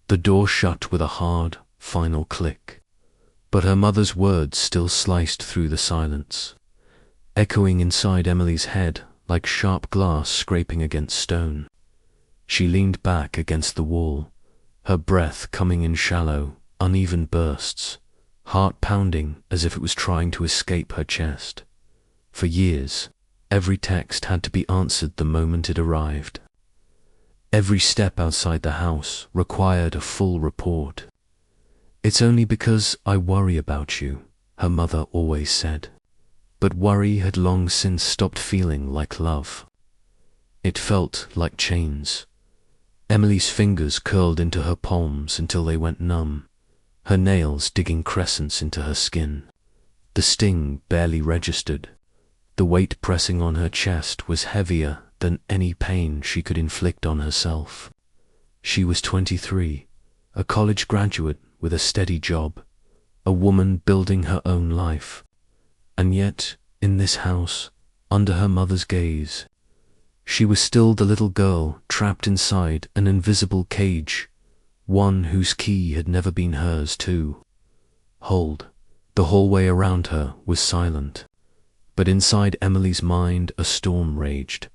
The door shut with a hard, final click, but her mother's words still sliced through the silence, echoing inside Emily's head like sharp glass scraping against stone. She leaned back against the wall, her breath coming in shallow, uneven bursts, heart pounding as if it was trying to escape her chest. For years, every text had to be answered the moment it arrived. Every step outside the house required a full report. "It's only because I worry about you," her mother always said. But worry had long since stopped feeling like love. It felt like chains. Emily's fingers curled into her palms until they went numb, her nails digging crescents into her skin. The sting barely registered. The weight pressing on her chest was heavier than any pain she could inflict on herself. She was 23, a college graduate with a steady job, a woman building her own life. And yet, in this house, under her mother's gaze, she was still the little girl trapped inside an invisible cage, one whose key had never been hers to hold. The hallway around her was silent, but inside Emily's mind a storm raged.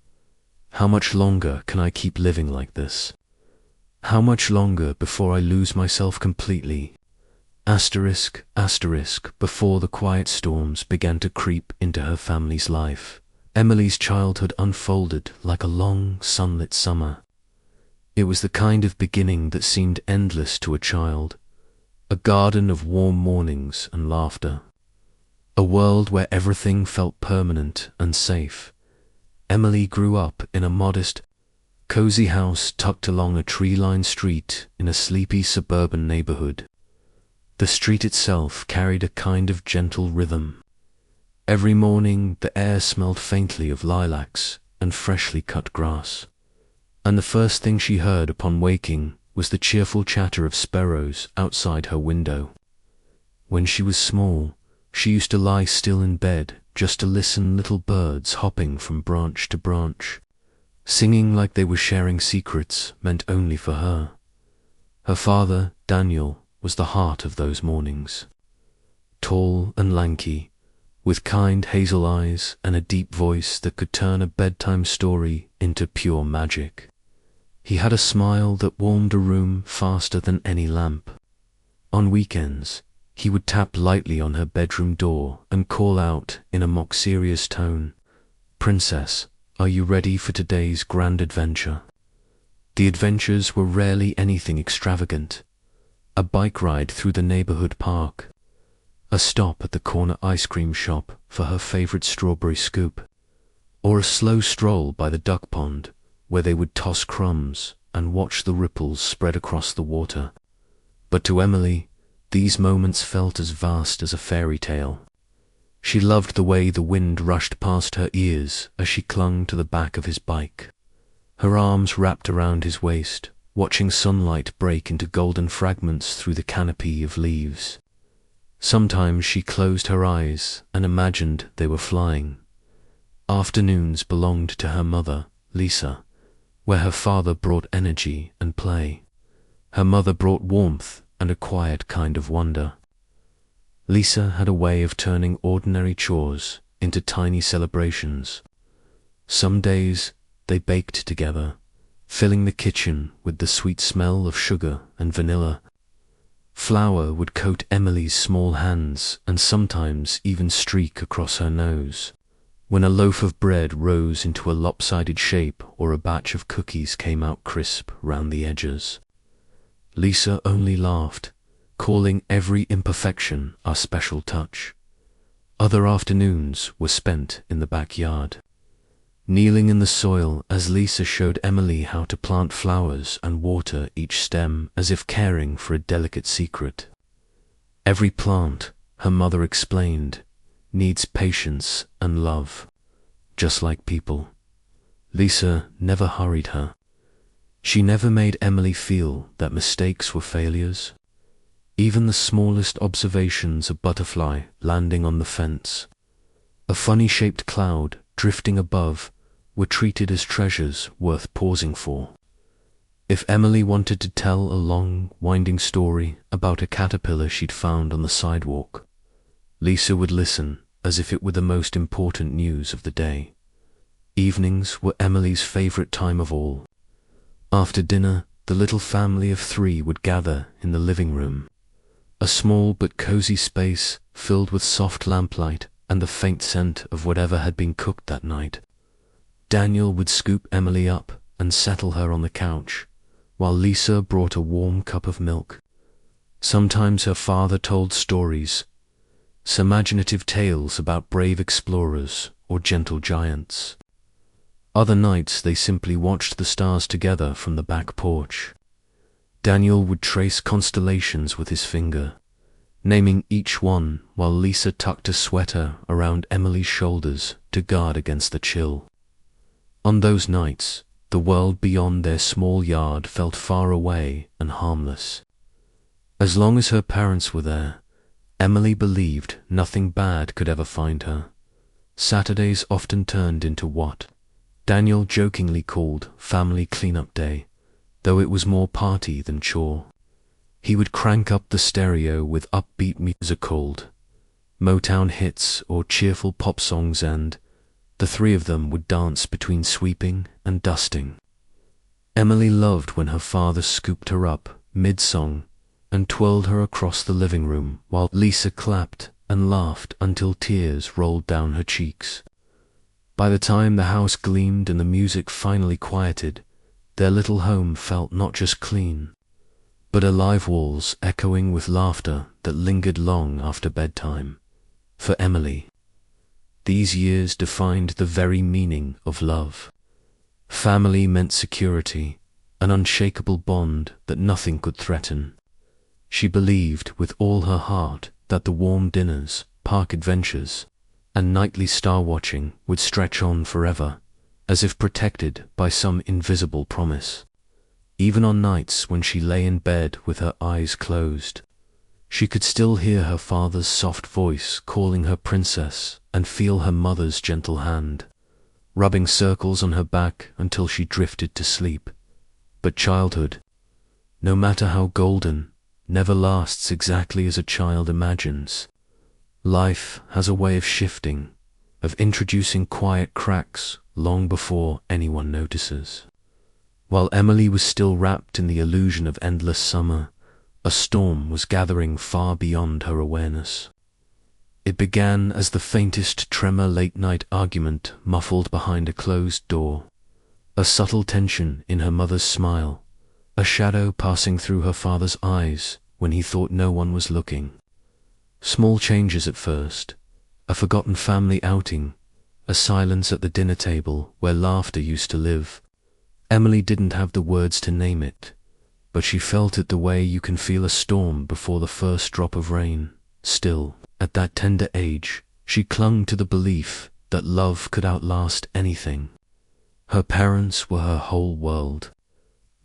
How much longer can I keep living like this? How much longer before I lose myself completely? Asterisk, asterisk, before the quiet storms began to creep into her family's life, Emily's childhood unfolded like a long, sunlit summer. It was the kind of beginning that seemed endless to a child, a garden of warm mornings and laughter, a world where everything felt permanent and safe. Emily grew up in a modest, cozy house tucked along a tree-lined street in a sleepy suburban neighborhood. The street itself carried a kind of gentle rhythm. Every morning the air smelled faintly of lilacs and freshly cut grass, and the first thing she heard upon waking was the cheerful chatter of sparrows outside her window. When she was small, she used to lie still in bed just to listen little birds hopping from branch to branch, singing like they were sharing secrets meant only for her. Her father, Daniel, was the heart of those mornings. Tall and lanky, with kind hazel eyes and a deep voice that could turn a bedtime story into pure magic. He had a smile that warmed a room faster than any lamp. On weekends, he would tap lightly on her bedroom door and call out in a mock-serious tone, "Princess, are you ready for today's grand adventure?" The adventures were rarely anything extravagant. A bike ride through the neighborhood park, a stop at the corner ice cream shop for her favorite strawberry scoop, or a slow stroll by the duck pond where they would toss crumbs and watch the ripples spread across the water. But to Emily, these moments felt as vast as a fairy tale. She loved the way the wind rushed past her ears as she clung to the back of his bike, her arms wrapped around his waist, watching sunlight break into golden fragments through the canopy of leaves. Sometimes she closed her eyes and imagined they were flying. Afternoons belonged to her mother, Lisa, where her father brought energy and play. Her mother brought warmth and a quiet kind of wonder. Lisa had a way of turning ordinary chores into tiny celebrations. Some days they baked together, filling the kitchen with the sweet smell of sugar and vanilla. Flour would coat Emily's small hands and sometimes even streak across her nose. When a loaf of bread rose into a lopsided shape or a batch of cookies came out crisp round the edges, Lisa only laughed, calling every imperfection our special touch. Other afternoons were spent in the backyard, kneeling in the soil as Lisa showed Emily how to plant flowers and water each stem as if caring for a delicate secret. Every plant, her mother explained, needs patience and love, just like people. Lisa never hurried her. She never made Emily feel that mistakes were failures. Even the smallest observations, a butterfly landing on the fence, a funny-shaped cloud drifting above, were treated as treasures worth pausing for. If Emily wanted to tell a long, winding story about a caterpillar she'd found on the sidewalk, Lisa would listen as if it were the most important news of the day. Evenings were Emily's favorite time of all. After dinner, the little family of 3 would gather in the living room, a small but cozy space filled with soft lamplight and the faint scent of whatever had been cooked that night. Daniel would scoop Emily up and settle her on the couch, while Lisa brought a warm cup of milk. Sometimes her father told stories, some imaginative tales about brave explorers or gentle giants. Other nights they simply watched the stars together from the back porch. Daniel would trace constellations with his finger, naming each one while Lisa tucked a sweater around Emily's shoulders to guard against the chill. On those nights, the world beyond their small yard felt far away and harmless. As long as her parents were there, Emily believed nothing bad could ever find her. Saturdays often turned into what Daniel jokingly called family cleanup day, though it was more party than chore. He would crank up the stereo with upbeat music called Motown hits or cheerful pop songs, and the 3 of them would dance between sweeping and dusting. Emily loved when her father scooped her up mid-song and twirled her across the living room while Lisa clapped and laughed until tears rolled down her cheeks. By the time the house gleamed and the music finally quieted, their little home felt not just clean, but alive, walls echoing with laughter that lingered long after bedtime. For Emily, these years defined the very meaning of love. Family meant security, an unshakable bond that nothing could threaten. She believed with all her heart that the warm dinners, park adventures, and nightly star-watching would stretch on forever, as if protected by some invisible promise. Even on nights when she lay in bed with her eyes closed, she could still hear her father's soft voice calling her princess and feel her mother's gentle hand, rubbing circles on her back until she drifted to sleep. But childhood, no matter how golden, never lasts exactly as a child imagines. Life has a way of shifting, of introducing quiet cracks long before anyone notices. While Emily was still wrapped in the illusion of endless summer, a storm was gathering far beyond her awareness. It began as the faintest tremor late-night argument muffled behind a closed door, a subtle tension in her mother's smile, a shadow passing through her father's eyes when he thought no one was looking. Small changes at first, a forgotten family outing, a silence at the dinner table where laughter used to live. Emily didn't have the words to name it, but she felt it the way you can feel a storm before the first drop of rain. Still, at that tender age, she clung to the belief that love could outlast anything. Her parents were her whole world.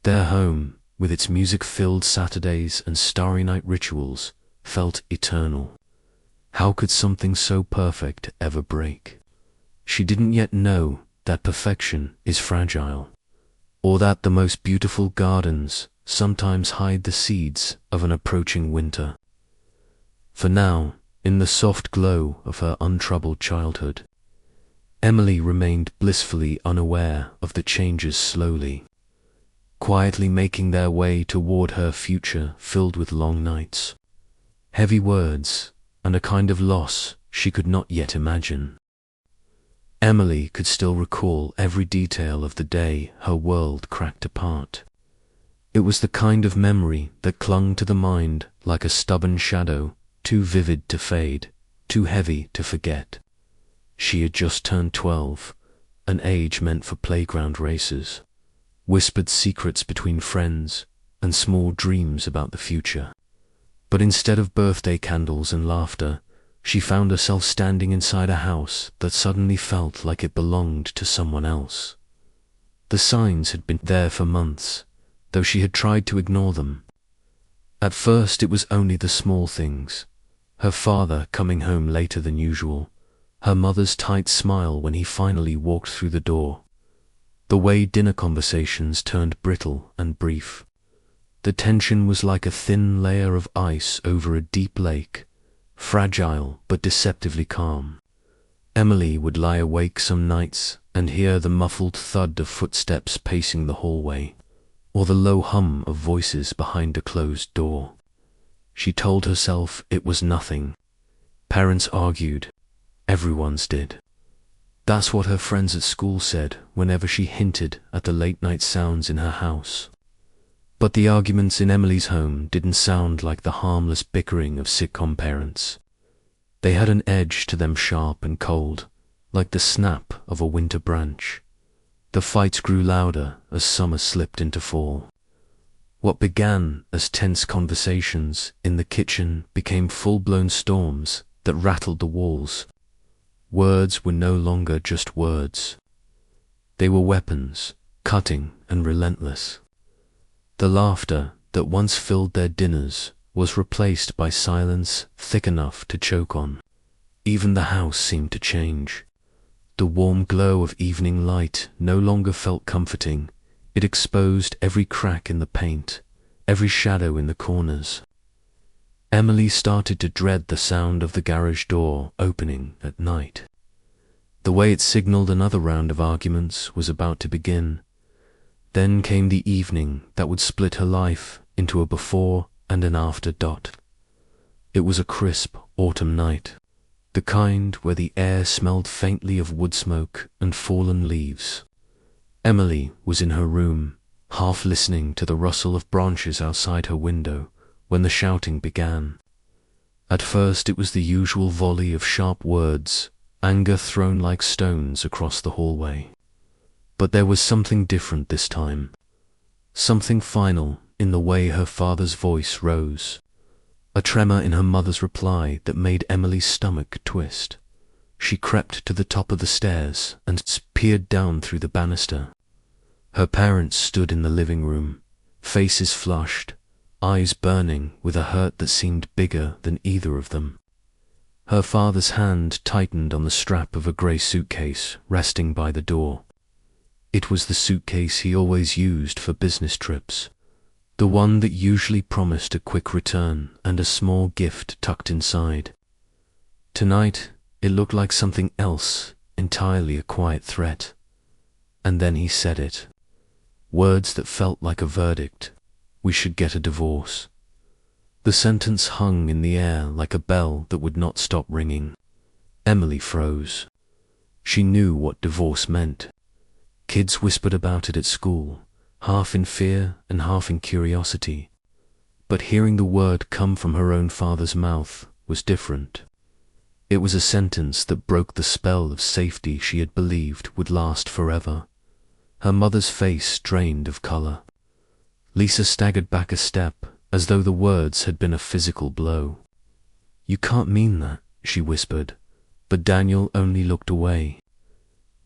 Their home, with its music-filled Saturdays and starry night rituals, felt eternal. How could something so perfect ever break? She didn't yet know that perfection is fragile, or that the most beautiful gardens sometimes hide the seeds of an approaching winter. For now, in the soft glow of her untroubled childhood, Emily remained blissfully unaware of the changes slowly, quietly making their way toward her future filled with long nights, heavy words, and a kind of loss she could not yet imagine. Emily could still recall every detail of the day her world cracked apart. It was the kind of memory that clung to the mind like a stubborn shadow, too vivid to fade, too heavy to forget. She had just turned 12, an age meant for playground races, whispered secrets between friends, and small dreams about the future. But instead of birthday candles and laughter, she found herself standing inside a house that suddenly felt like it belonged to someone else. The signs had been there for months, though she had tried to ignore them. At first it was only the small things: her father coming home later than usual, her mother's tight smile when he finally walked through the door. The way dinner conversations turned brittle and brief. The tension was like a thin layer of ice over a deep lake, fragile but deceptively calm. Emily would lie awake some nights and hear the muffled thud of footsteps pacing the hallway, or the low hum of voices behind a closed door. She told herself it was nothing. Parents argued. Everyone's did. That's what her friends at school said whenever she hinted at the late-night sounds in her house. But the arguments in Emily's home didn't sound like the harmless bickering of sitcom parents. They had an edge to them, sharp and cold, like the snap of a winter branch. The fights grew louder as summer slipped into fall. What began as tense conversations in the kitchen became full-blown storms that rattled the walls. Words were no longer just words. They were weapons, cutting and relentless. The laughter that once filled their dinners was replaced by silence thick enough to choke on. Even the house seemed to change. The warm glow of evening light no longer felt comforting. It exposed every crack in the paint, every shadow in the corners. Emily started to dread the sound of the garage door opening at night. The way it signaled another round of arguments was about to begin. Then came the evening that would split her life into a before and an after dot. It was a crisp autumn night, the kind where the air smelled faintly of wood smoke and fallen leaves. Emily was in her room, half listening to the rustle of branches outside her window, when the shouting began. At first it was the usual volley of sharp words, anger thrown like stones across the hallway. But there was something different this time, something final in the way her father's voice rose, a tremor in her mother's reply that made Emily's stomach twist. She crept to the top of the stairs and peered down through the banister. Her parents stood in the living room, faces flushed, eyes burning with a hurt that seemed bigger than either of them. Her father's hand tightened on the strap of a grey suitcase resting by the door. It was the suitcase he always used for business trips, the one that usually promised a quick return and a small gift tucked inside. Tonight, it looked like something else, entirely a quiet threat. And then he said it. Words that felt like a verdict. We should get a divorce. The sentence hung in the air like a bell that would not stop ringing. Emily froze. She knew what divorce meant. Kids whispered about it at school, half in fear and half in curiosity. But hearing the word come from her own father's mouth was different. It was a sentence that broke the spell of safety she had believed would last forever. Her mother's face drained of color. Lisa staggered back a step, as though the words had been a physical blow. "You can't mean that," she whispered, but Daniel only looked away.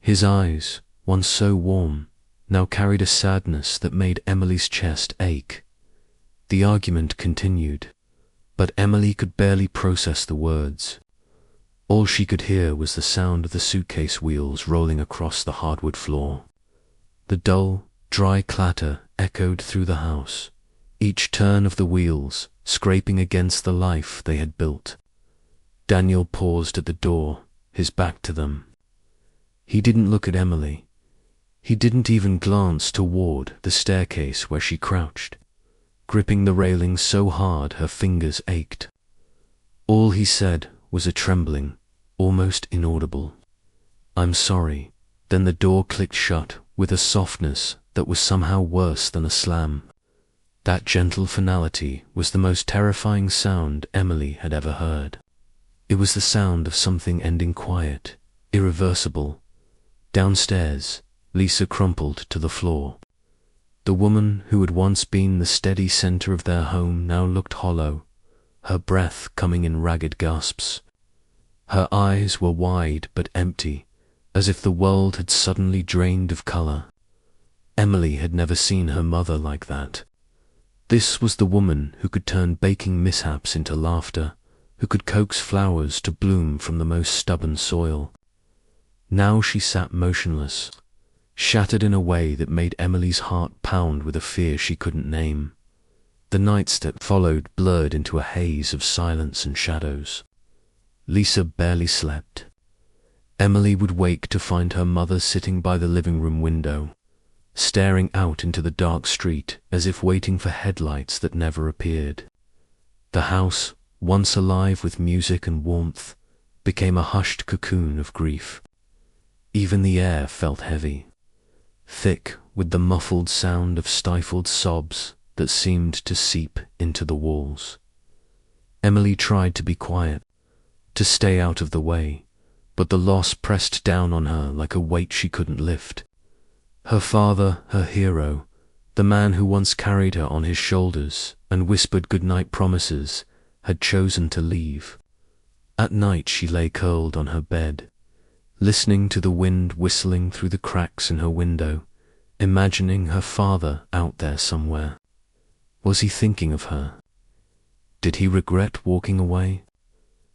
His eyes, once so warm, now carried a sadness that made Emily's chest ache. The argument continued, but Emily could barely process the words. All she could hear was the sound of the suitcase wheels rolling across the hardwood floor. The dull, dry clatter echoed through the house, each turn of the wheels scraping against the life they had built. Daniel paused at the door, his back to them. He didn't look at Emily. He didn't even glance toward the staircase where she crouched, gripping the railing so hard her fingers ached. All he said was a trembling, almost inaudible, "I'm sorry." Then the door clicked shut with a softness that was somehow worse than a slam. That gentle finality was the most terrifying sound Emily had ever heard. It was the sound of something ending quiet, irreversible. Downstairs, Lisa crumpled to the floor. The woman who had once been the steady center of their home now looked hollow, her breath coming in ragged gasps. Her eyes were wide but empty, as if the world had suddenly drained of color. Emily had never seen her mother like that. This was the woman who could turn baking mishaps into laughter, who could coax flowers to bloom from the most stubborn soil. Now she sat motionless. shattered in a way that made Emily's heart pound with a fear she couldn't name. The nights that followed blurred into a haze of silence and shadows. Lisa barely slept. Emily would wake to find her mother sitting by the living room window, staring out into the dark street as if waiting for headlights that never appeared. The house, once alive with music and warmth, became a hushed cocoon of grief. Even the air felt heavy, thick with the muffled sound of stifled sobs that seemed to seep into the walls. Emily tried to be quiet, to stay out of the way, but the loss pressed down on her like a weight she couldn't lift. Her father, her hero, the man who once carried her on his shoulders and whispered goodnight promises, had chosen to leave. At night she lay curled on her bed, listening to the wind whistling through the cracks in her window, imagining her father out there somewhere. Was he thinking of her? Did he regret walking away?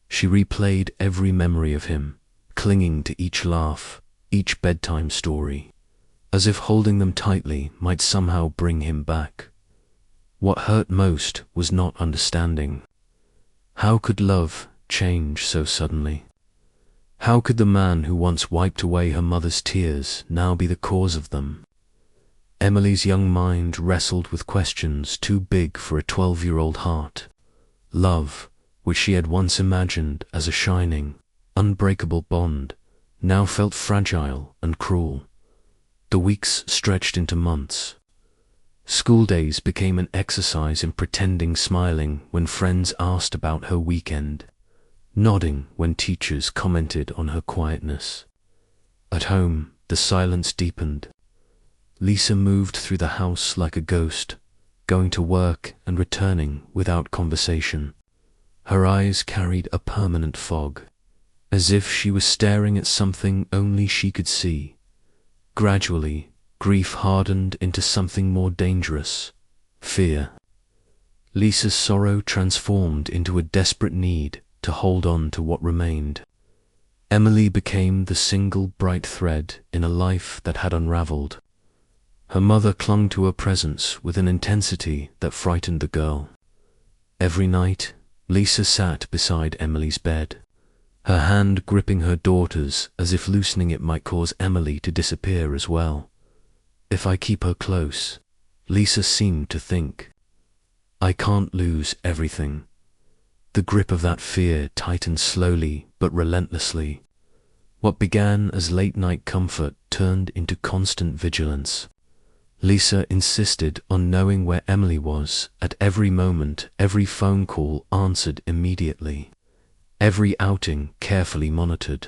She replayed every memory of him, clinging to each laugh, each bedtime story, as if holding them tightly might somehow bring him back. What hurt most was not understanding. How could love change so suddenly? How could the man who once wiped away her mother's tears now be the cause of them? Emily's young mind wrestled with questions too big for a 12-year-old heart. Love, which she had once imagined as a shining, unbreakable bond, now felt fragile and cruel. The weeks stretched into months. School days became an exercise in pretending smiling when friends asked about her weekend, nodding when teachers commented on her quietness. At home, the silence deepened. Lisa moved through the house like a ghost, going to work and returning without conversation. Her eyes carried a permanent fog, as if she was staring at something only she could see. Gradually, grief hardened into something more dangerous: fear. Lisa's sorrow transformed into a desperate need to hold on to what remained. Emily became the single bright thread in a life that had unraveled. Her mother clung to her presence with an intensity that frightened the girl. Every night, Lisa sat beside Emily's bed, her hand gripping her daughter's as if loosening it might cause Emily to disappear as well. If I keep her close, Lisa seemed to think, I can't lose everything. The grip of that fear tightened slowly but relentlessly. What began as late-night comfort turned into constant vigilance. Lisa insisted on knowing where Emily was at every moment, every phone call answered immediately, every outing carefully monitored.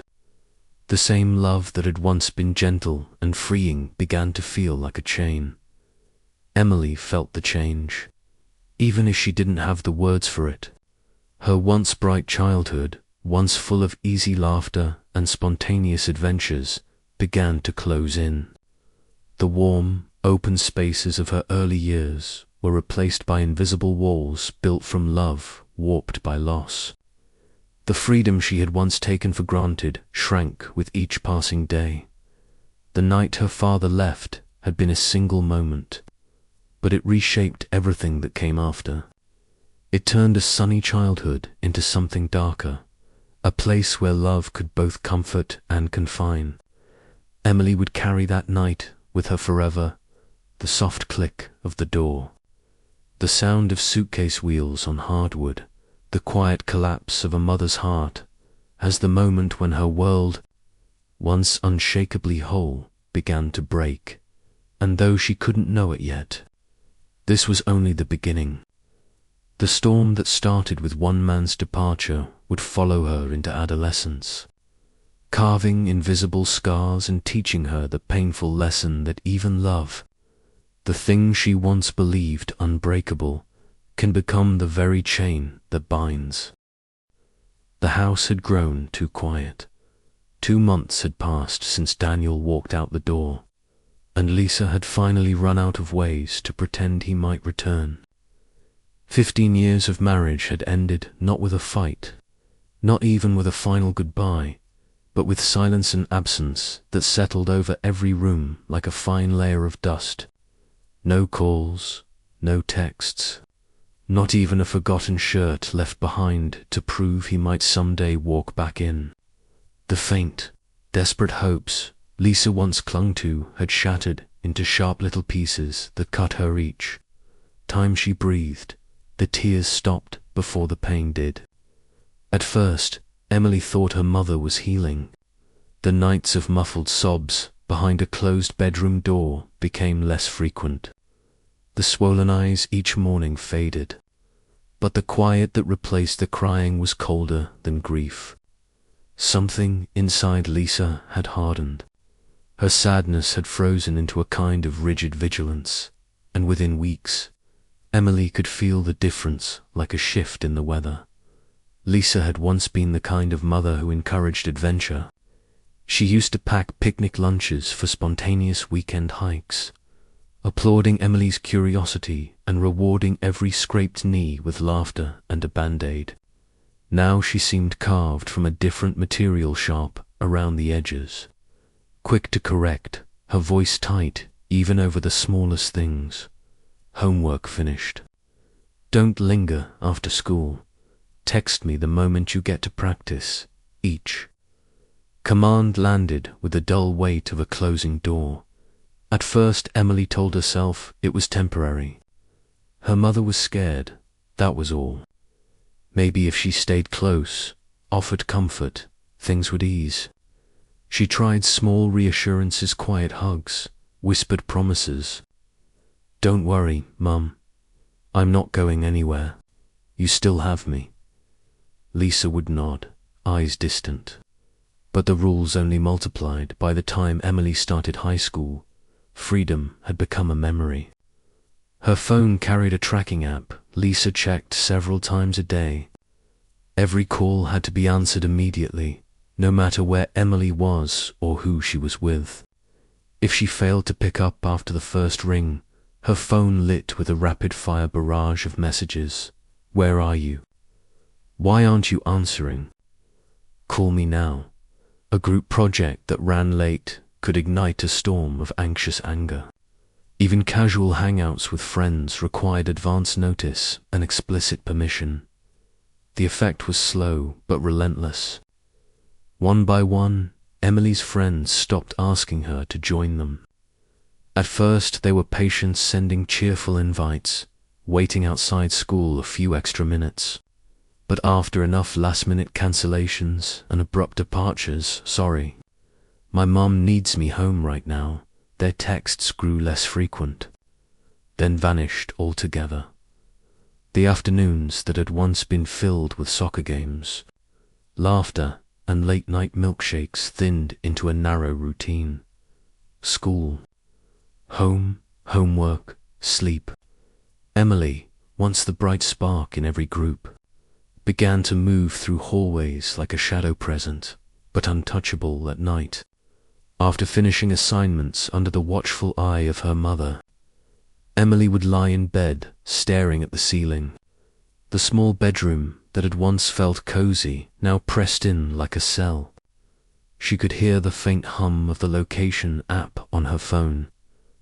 The same love that had once been gentle and freeing began to feel like a chain. Emily felt the change, even if she didn't have the words for it. Her once bright childhood, once full of easy laughter and spontaneous adventures, began to close in. The warm, open spaces of her early years were replaced by invisible walls built from love, warped by loss. The freedom she had once taken for granted shrank with each passing day. The night her father left had been a single moment, but it reshaped everything that came after. It turned a sunny childhood into something darker, a place where love could both comfort and confine. Emily would carry that night with her forever: the soft click of the door, the sound of suitcase wheels on hardwood, the quiet collapse of a mother's heart as the moment when her world, once unshakably whole, began to break. And though she couldn't know it yet, this was only the beginning. The storm that started with one man's departure would follow her into adolescence, carving invisible scars and teaching her the painful lesson that even love, the thing she once believed unbreakable, can become the very chain that binds. The house had grown too quiet. 2 months had passed since Daniel walked out the door, and Lisa had finally run out of ways to pretend he might return. 15 years of marriage had ended not with a fight, not even with a final goodbye, but with silence and absence that settled over every room like a fine layer of dust. No calls, no texts, not even a forgotten shirt left behind to prove he might someday walk back in. The faint, desperate hopes Lisa once clung to had shattered into sharp little pieces that cut her each time she breathed. The tears stopped before the pain did. At first, Emily thought her mother was healing. The nights of muffled sobs behind a closed bedroom door became less frequent. The swollen eyes each morning faded, but the quiet that replaced the crying was colder than grief. Something inside Lisa had hardened. Her sadness had frozen into a kind of rigid vigilance, and within weeks, Emily could feel the difference like a shift in the weather. Lisa had once been the kind of mother who encouraged adventure. She used to pack picnic lunches for spontaneous weekend hikes, applauding Emily's curiosity and rewarding every scraped knee with laughter and a band-aid. Now she seemed carved from a different material, sharp around the edges, quick to correct, her voice tight even over the smallest things. Homework finished. Don't linger after school. Text me the moment you get to practice. Each command landed with the dull weight of a closing door. At first, Emily told herself it was temporary. Her mother was scared, that was all. Maybe if she stayed close, offered comfort, things would ease. She tried small reassurances, quiet hugs, whispered promises. Don't worry, Mum. I'm not going anywhere. You still have me. Lisa would nod, eyes distant. But the rules only multiplied. By the time Emily started high school, freedom had become a memory. Her phone carried a tracking app Lisa checked several times a day. Every call had to be answered immediately, no matter where Emily was or who she was with. If she failed to pick up after the first ring, her phone lit with a rapid-fire barrage of messages. Where are you? Why aren't you answering? Call me now. A group project that ran late could ignite a storm of anxious anger. Even casual hangouts with friends required advance notice and explicit permission. The effect was slow but relentless. One by one, Emily's friends stopped asking her to join them. At first, they were patient, sending cheerful invites, waiting outside school a few extra minutes. But after enough last-minute cancellations and abrupt departures, sorry, my mom needs me home right now, their texts grew less frequent, then vanished altogether. The afternoons that had once been filled with soccer games, laughter, and late-night milkshakes thinned into a narrow routine. School, home, homework, sleep. Emily, once the bright spark in every group, began to move through hallways like a shadow present, but untouchable at night. After finishing assignments under the watchful eye of her mother, Emily would lie in bed, staring at the ceiling. The small bedroom that had once felt cozy now pressed in like a cell. She could hear the faint hum of the location app on her phone,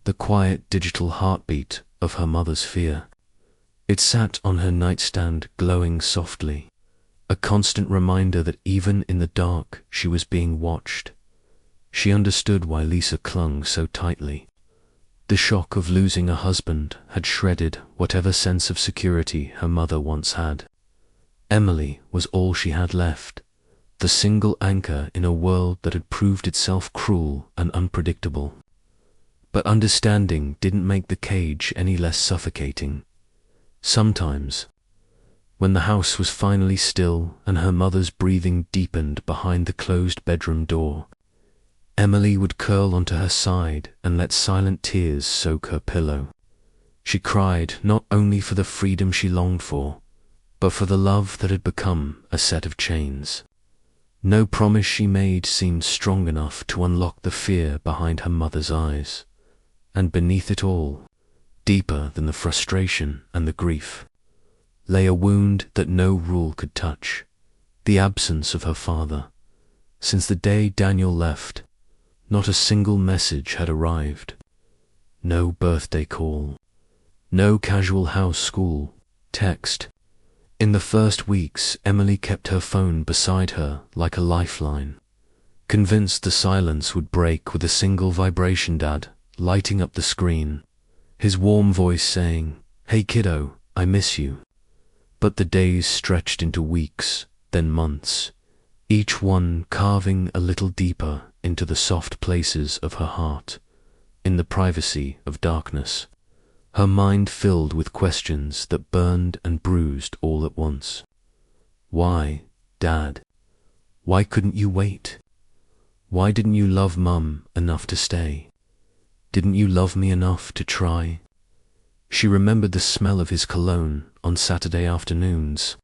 the quiet digital heartbeat of her mother's fear. It sat on her nightstand, glowing softly, a constant reminder that even in the dark she was being watched. She understood why Lisa clung so tightly. The shock of losing a husband had shredded whatever sense of security her mother once had. Emily was all she had left, the single anchor in a world that had proved itself cruel and unpredictable. But understanding didn't make the cage any less suffocating. Sometimes, when the house was finally still and her mother's breathing deepened behind the closed bedroom door, Emily would curl onto her side and let silent tears soak her pillow. She cried not only for the freedom she longed for, but for the love that had become a set of chains. No promise she made seemed strong enough to unlock the fear behind her mother's eyes. And beneath it all, deeper than the frustration and the grief, lay a wound that no rule could touch, the absence of her father, Since the day Daniel left, not a single message had arrived. No birthday call. No casual house school text. In the first weeks, Emily kept her phone beside her like a lifeline, convinced the silence would break with a single vibration. Dad, lighting up the screen, his warm voice saying, "Hey kiddo, I miss you." But the days stretched into weeks, then months, each one carving a little deeper into the soft places of her heart, in the privacy of darkness, her mind filled with questions that burned and bruised all at once. Why, Dad? Why couldn't you wait? Why didn't you love Mum enough to stay? Didn't you love me enough to try? She remembered the smell of his cologne on Saturday afternoons,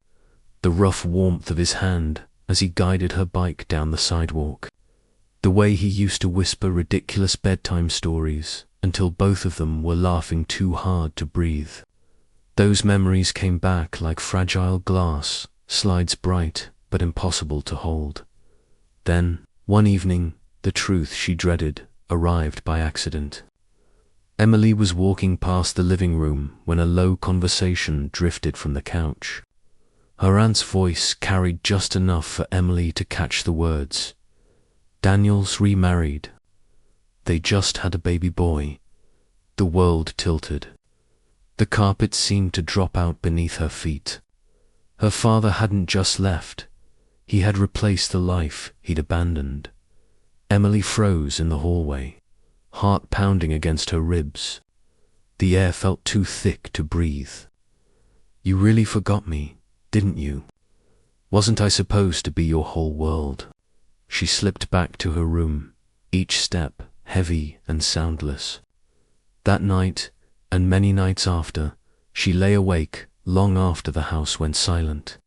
the rough warmth of his hand as he guided her bike down the sidewalk, the way he used to whisper ridiculous bedtime stories until both of them were laughing too hard to breathe. Those memories came back like fragile glass, slides bright but impossible to hold. Then, one evening, the truth she dreaded arrived by accident. Emily was walking past the living room when a low conversation drifted from the couch. Her aunt's voice carried just enough for Emily to catch the words. "Daniel's remarried. They just had a baby boy." The world tilted. The carpet seemed to drop out beneath her feet. Her father hadn't just left. He had replaced the life he'd abandoned. Emily froze in the hallway, heart pounding against her ribs. The air felt too thick to breathe. "You really forgot me, didn't you? Wasn't I supposed to be your whole world?" She slipped back to her room, each step heavy and soundless. That night, and many nights after, she lay awake long after the house went silent.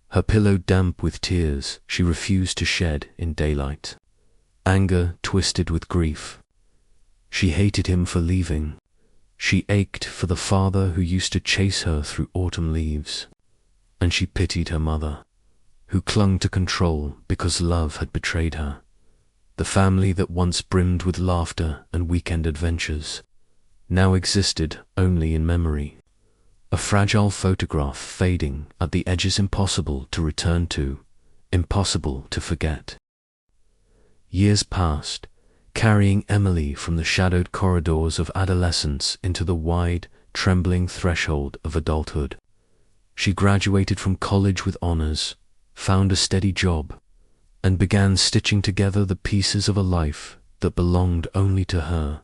Her pillow damp with tears she refused to shed in daylight. Anger twisted with grief. She hated him for leaving. She ached for the father who used to chase her through autumn leaves. And she pitied her mother, who clung to control because love had betrayed her. The family that once brimmed with laughter and weekend adventures now existed only in memory, a fragile photograph fading at the edges, impossible to return to, impossible to forget. Years passed, carrying Emily from the shadowed corridors of adolescence into the wide, trembling threshold of adulthood. She graduated from college with honors, found a steady job, and began stitching together the pieces of a life that belonged only to her.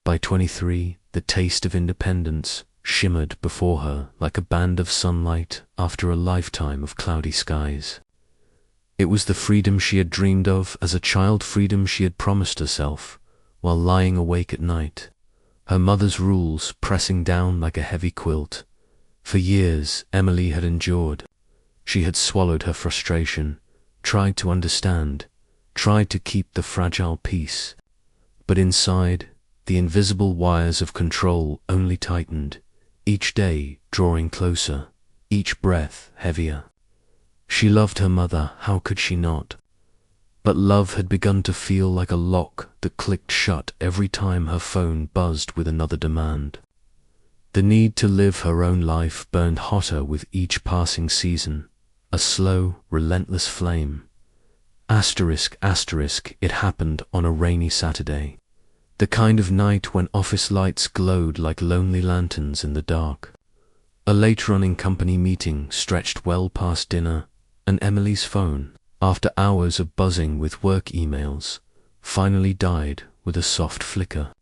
By 23, the taste of independence shimmered before her like a band of sunlight after a lifetime of cloudy skies. It was the freedom she had dreamed of as a child, freedom she had promised herself while lying awake at night, her mother's rules pressing down like a heavy quilt. For years, Emily had endured. She had swallowed her frustration, tried to understand, tried to keep the fragile peace. But inside, the invisible wires of control only tightened, each day drawing closer, each breath heavier. She loved her mother, how could she not? But love had begun to feel like a lock that clicked shut every time her phone buzzed with another demand. The need to live her own life burned hotter with each passing season, a slow, relentless flame. Asterisk, asterisk, it happened on a rainy Saturday. The kind of night when office lights glowed like lonely lanterns in the dark. A late-running company meeting stretched well past dinner, and Emily's phone, after hours of buzzing with work emails, finally died with a soft flicker.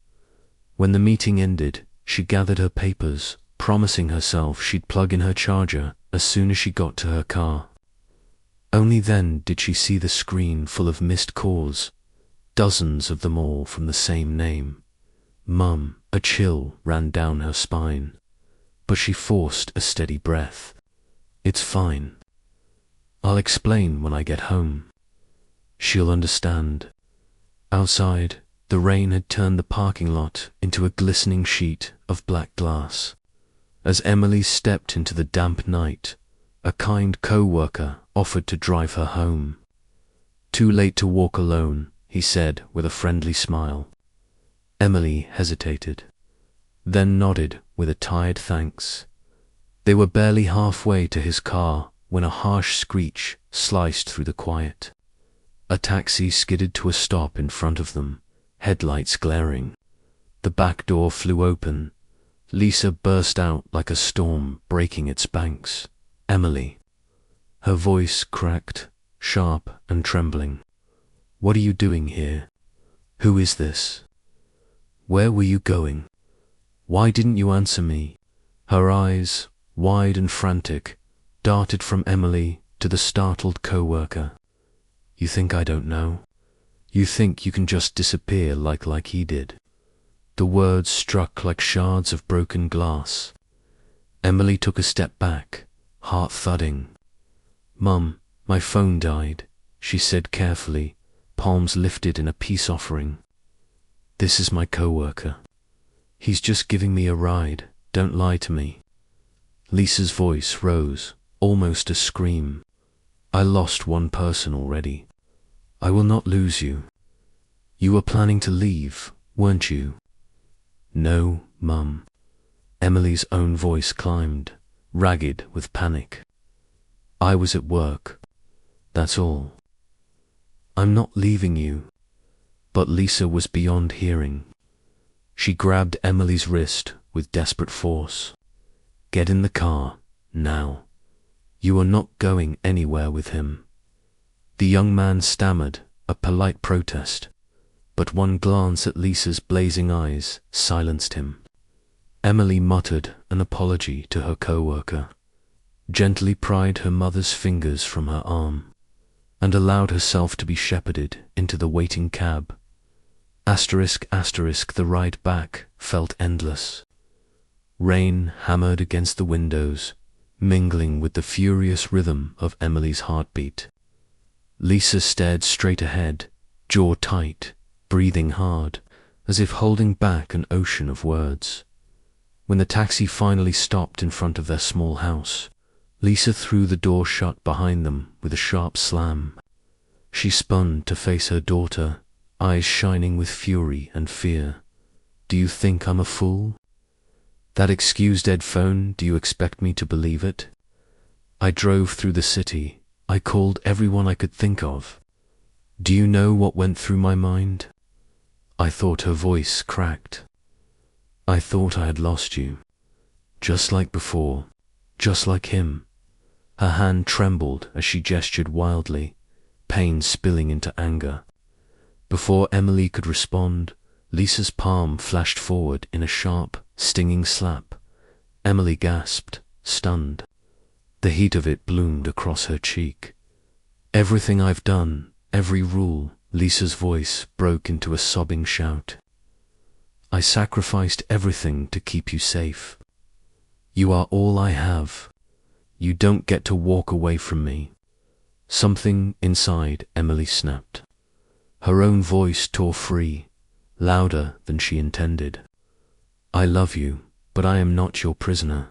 When the meeting ended, she gathered her papers, promising herself she'd plug in her charger as soon as she got to her car. Only then did she see the screen full of missed calls, dozens of them all from the same name. Mum. A chill ran down her spine, but she forced a steady breath. "It's fine. I'll explain when I get home. She'll understand." Outside, the rain had turned the parking lot into a glistening sheet of black glass. As Emily stepped into the damp night, a kind co-worker offered to drive her home. Too late to walk alone, he said with a friendly smile. Emily hesitated, then nodded with a tired thanks. They were barely halfway to his car when a harsh screech sliced through the quiet. A taxi skidded to a stop in front of them, headlights glaring. The back door flew open. Lisa burst out like a storm breaking its banks. Emily. Her voice cracked, sharp and trembling. What are you doing here? Who is this? Where were you going? Why didn't you answer me? Her eyes, wide and frantic, darted from Emily to the startled co-worker. You think I don't know? You think you can just disappear like he did? The words struck like shards of broken glass. Emily took a step back, heart thudding. Mum, my phone died, she said carefully, palms lifted in a peace offering. This is my co-worker. He's just giving me a ride, don't lie to me. Lisa's voice rose, almost a scream. I lost one person already. I will not lose you. You were planning to leave, weren't you? No, Mum. Emily's own voice climbed, ragged with panic. I was at work. That's all. I'm not leaving you. But Lisa was beyond hearing. She grabbed Emily's wrist with desperate force. Get in the car, now. You are not going anywhere with him. The young man stammered, a polite protest, but one glance at Lisa's blazing eyes silenced him. Emily muttered an apology to her co-worker, gently pried her mother's fingers from her arm, and allowed herself to be shepherded into the waiting cab. The ride back felt endless. Rain hammered against the windows, mingling with the furious rhythm of Emily's heartbeat. Lisa stared straight ahead, jaw tight, breathing hard, as if holding back an ocean of words. When the taxi finally stopped in front of their small house, Lisa threw the door shut behind them with a sharp slam. She spun to face her daughter, eyes shining with fury and fear. Do you think I'm a fool? That excuse-dead phone, do you expect me to believe it? I drove through the city. I called everyone I could think of. Do you know what went through my mind? I thought her voice cracked. I thought I had lost you. Just like before. Just like him. Her hand trembled as she gestured wildly, pain spilling into anger. Before Emily could respond, Lisa's palm flashed forward in a sharp, stinging slap. Emily gasped, stunned. The heat of it bloomed across her cheek. Everything I've done, every rule, Lisa's voice broke into a sobbing shout. I sacrificed everything to keep you safe. You are all I have. You don't get to walk away from me. Something inside Emily snapped. Her own voice tore free, louder than she intended. I love you, but I am not your prisoner.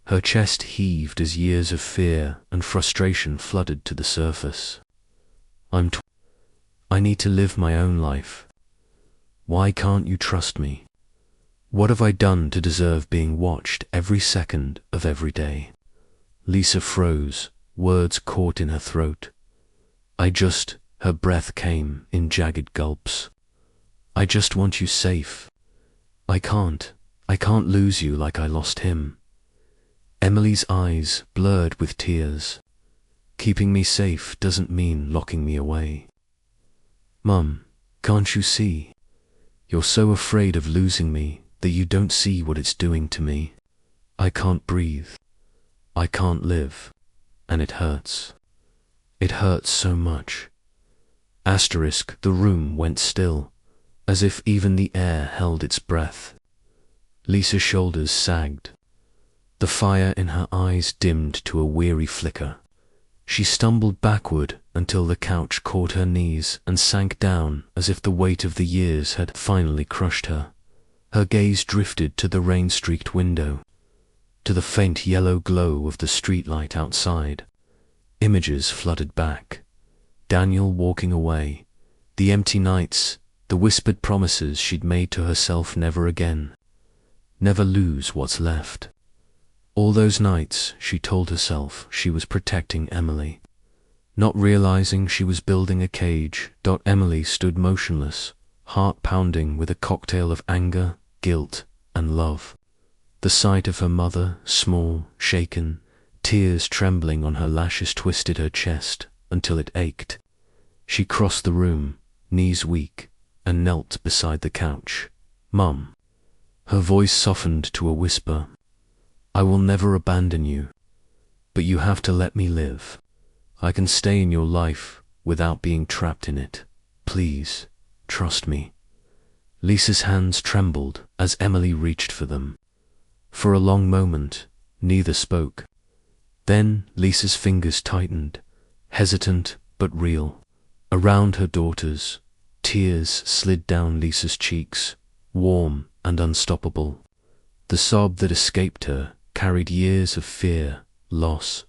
Her chest heaved as years of fear and frustration flooded to the surface. I need to live my own life. Why can't you trust me? What have I done to deserve being watched every second of every day? Lisa froze, words caught in her throat. Her breath came in jagged gulps. I just want you safe. I can't lose you like I lost him. Emily's eyes blurred with tears. Keeping me safe doesn't mean locking me away. Mum, can't you see? You're so afraid of losing me that you don't see what it's doing to me. I can't breathe. I can't live. And it hurts. It hurts so much. The room went still, as if even the air held its breath. Lisa's shoulders sagged. The fire in her eyes dimmed to a weary flicker. She stumbled backward until the couch caught her knees and sank down as if the weight of the years had finally crushed her. Her gaze drifted to the rain-streaked window, to the faint yellow glow of the streetlight outside. Images flooded back. Daniel walking away, the empty nights, the whispered promises she'd made to herself never again. Never lose what's left. All those nights she told herself she was protecting Emily, not realizing she was building a cage. Emily stood motionless, heart pounding with a cocktail of anger, guilt, and love. The sight of her mother, small, shaken, tears trembling on her lashes, twisted her chest until it ached. She crossed the room, knees weak, and knelt beside the couch. "Mum." Her voice softened to a whisper. "I will never abandon you, but you have to let me live. I can stay in your life without being trapped in it. Please, trust me." Lisa's hands trembled as Emily reached for them. For a long moment, neither spoke. Then Lisa's fingers tightened, hesitant but real, around her daughter's. Tears slid down Lisa's cheeks, warm and unstoppable. The sob that escaped her carried years of fear, loss,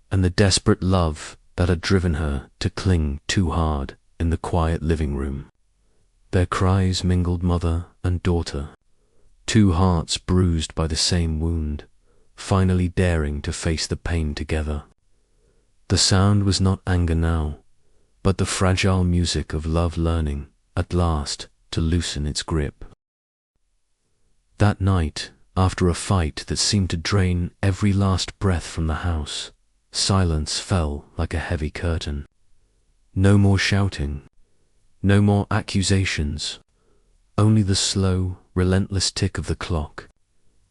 and the desperate love that had driven her to cling too hard in the quiet living room. Their cries mingled, mother and daughter, two hearts bruised by the same wound, finally daring to face the pain together. The sound was not anger now, but the fragile music of love learning, at last, to loosen its grip. That night, after a fight that seemed to drain every last breath from the house, silence fell like a heavy curtain. No more shouting, no more accusations, only the slow, relentless tick of the clock,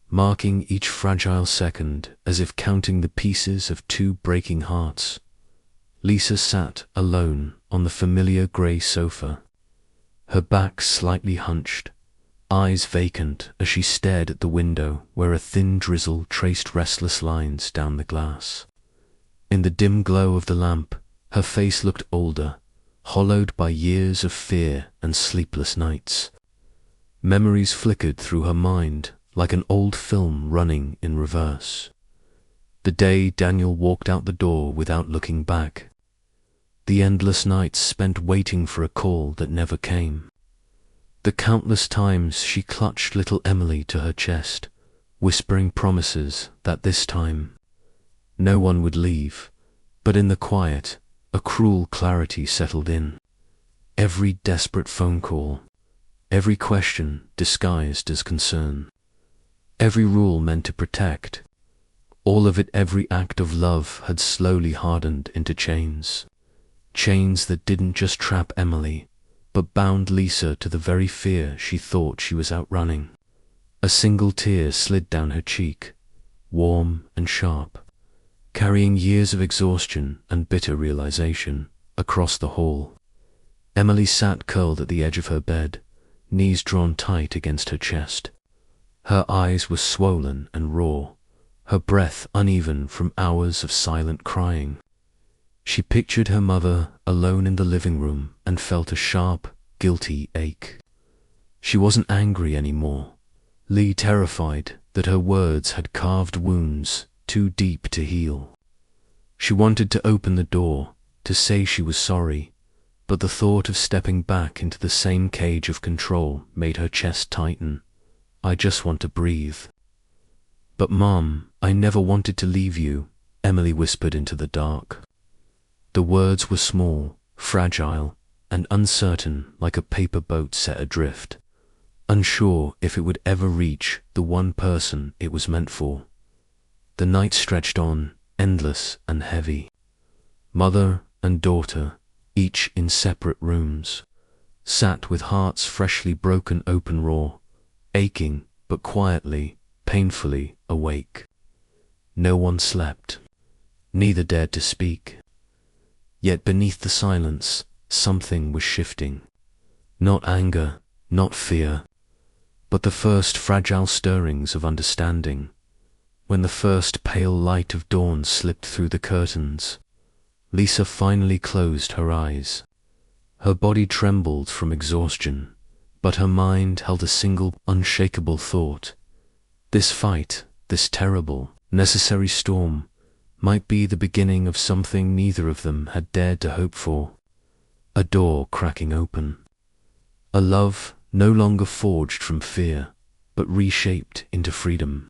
marking each fragile second as if counting the pieces of two breaking hearts. Lisa sat alone on the familiar grey sofa, her back slightly hunched, eyes vacant as she stared at the window where a thin drizzle traced restless lines down the glass. In the dim glow of the lamp, her face looked older, hollowed by years of fear and sleepless nights. Memories flickered through her mind like an old film running in reverse. The day Daniel walked out the door without looking back. The endless nights spent waiting for a call that never came. The countless times she clutched little Emily to her chest, whispering promises that this time no one would leave. But in the quiet, a cruel clarity settled in. Every desperate phone call, every question disguised as concern, every rule meant to protect, all of it, every act of love had slowly hardened into chains. Chains that didn't just trap Emily, but bound Lisa to the very fear she thought she was outrunning. A single tear slid down her cheek, warm and sharp, carrying years of exhaustion and bitter realization across the hall. Emily sat curled at the edge of her bed, knees drawn tight against her chest. Her eyes were swollen and raw, her breath uneven from hours of silent crying. She pictured her mother alone in the living room and felt a sharp, guilty ache. She wasn't angry anymore, terrified that her words had carved wounds too deep to heal. She wanted to open the door, to say she was sorry, but the thought of stepping back into the same cage of control made her chest tighten. "I just want to breathe." "But Mom, I never wanted to leave you," Emily whispered into the dark. The words were small, fragile, and uncertain, like a paper boat set adrift, unsure if it would ever reach the one person it was meant for. The night stretched on, endless and heavy. Mother and daughter, each in separate rooms, sat with hearts freshly broken open raw, aching but quietly, painfully awake. No one slept. Neither dared to speak. Yet beneath the silence, something was shifting. Not anger, not fear, but the first fragile stirrings of understanding. When the first pale light of dawn slipped through the curtains, Lisa finally closed her eyes. Her body trembled from exhaustion, but her mind held a single, unshakable thought. This fight, this terrible, necessary storm, might be the beginning of something neither of them had dared to hope for. A door cracking open. A love no longer forged from fear, but reshaped into freedom.